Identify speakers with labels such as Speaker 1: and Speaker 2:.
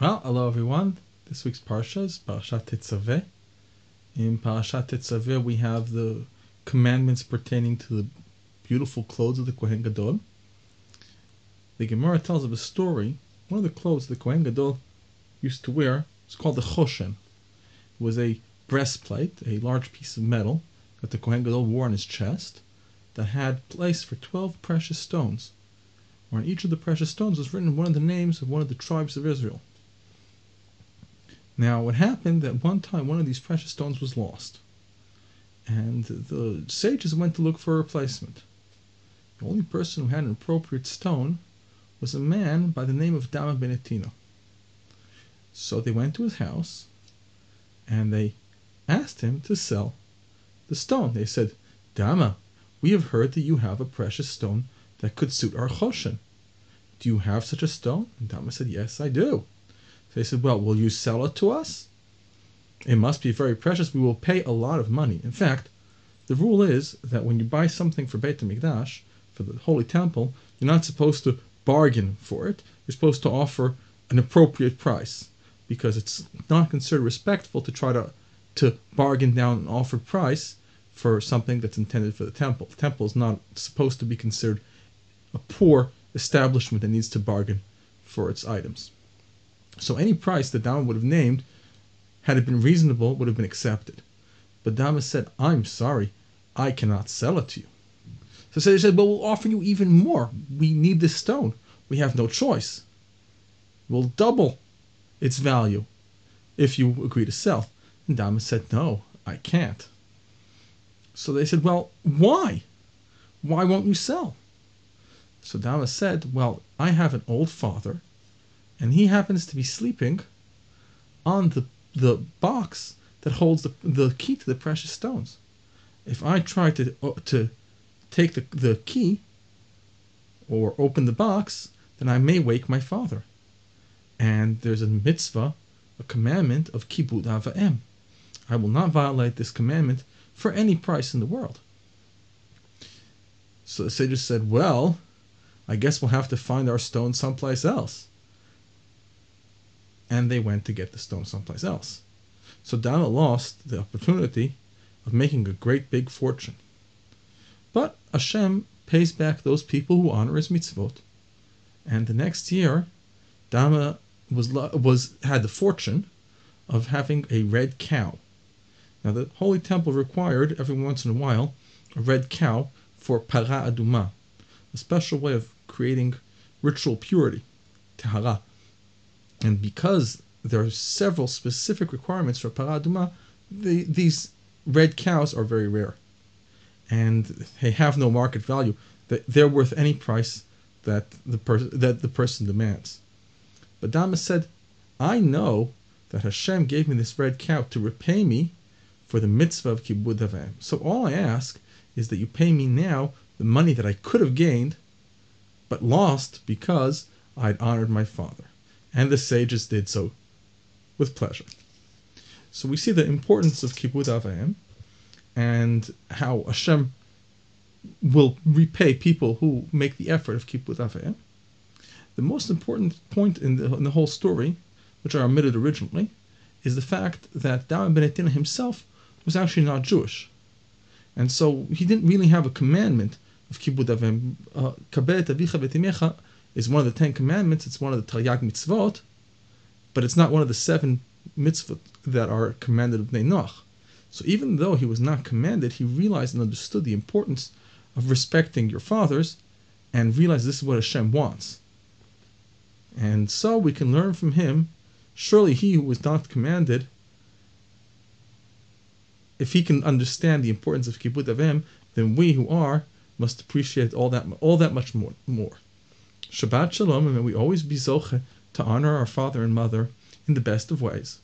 Speaker 1: Well, hello everyone. This week's Parsha is Parashat Tetzave. In Parashat Tetzave we have the commandments pertaining to the beautiful clothes of the Kohen Gadol. The Gemara tells of a story. One of the clothes the Kohen Gadol used to wear was called the Choshen. It was a breastplate, a large piece of metal that the Kohen Gadol wore on his chest that had place for 12 precious stones. On each of the precious stones was written one of the names of one of the tribes of Israel. Now, it happened that one time one of these precious stones was lost, and the sages went to look for a replacement. The only person who had an appropriate stone was a man by the name of Dama Netina. So they went to his house, and they asked him to sell the stone. They said, "Dama, we have heard that you have a precious stone that could suit our choshen. Do you have such a stone?" And Dama said, "Yes, I do." They said, "Well, will you sell it to us? It must be very precious. We will pay a lot of money." In fact, the rule is that when you buy something for Beit HaMikdash, for the Holy Temple, you're not supposed to bargain for it. You're supposed to offer an appropriate price, because it's not considered respectful to try to bargain down an offered price for something that's intended for the temple. The temple is not supposed to be considered a poor establishment that needs to bargain for its items. So any price that Dama would have named, had it been reasonable, would have been accepted. But Dama said, "I'm sorry, I cannot sell it to you." So they said, "Well, we'll offer you even more. We need this stone. We have no choice. We'll double its value if you agree to sell." And Dama said, "No, I can't." So they said, "Well, why? Why won't you sell?" So Dama said, "Well, I have an old father, and he happens to be sleeping on the box that holds the key to the precious stones. If I try to take the key or open the box, then I may wake my father. And there's a mitzvah, a commandment of kibud av va'em. I will not violate this commandment for any price in the world." So the sages said, "Well, I guess we'll have to find our stone someplace else." And they went to get the stone someplace else. So Dama lost the opportunity of making a great big fortune. But Hashem pays back those people who honor his mitzvot. And the next year, Dama had the fortune of having a red cow. Now the Holy Temple required every once in a while a red cow for para aduma, a special way of creating ritual purity, tahara. And because there are several specific requirements for para aduma, these red cows are very rare, and they have no market value. They're worth any price that the person demands. But Dama said, "I know that Hashem gave me this red cow to repay me for the mitzvah of kibud av va'em. So all I ask is that you pay me now the money that I could have gained, but lost because I'd honored my father." And the sages did so with pleasure. So we see the importance of kibud av va'em and how Hashem will repay people who make the effort of kibud av va'em. The most important point in the whole story, which I omitted originally, is the fact that Dama ben Netina himself was actually not Jewish. And so he didn't really have a commandment of kibud av va'em. Kabeh et avicha v'et imecha is one of the 10 commandments. It's one of the Taryag mitzvot, but it's not one of the 7 mitzvot that are commanded of Bnei Noach. So even though he was not commanded, he realized and understood the importance of respecting your fathers, and realized this is what Hashem wants. And so we can learn from him. Surely he who was not commanded, if he can understand the importance of kibud av va'em, then we who are must appreciate all that much more. Shabbat Shalom, and may we always be zoche to honor our father and mother in the best of ways.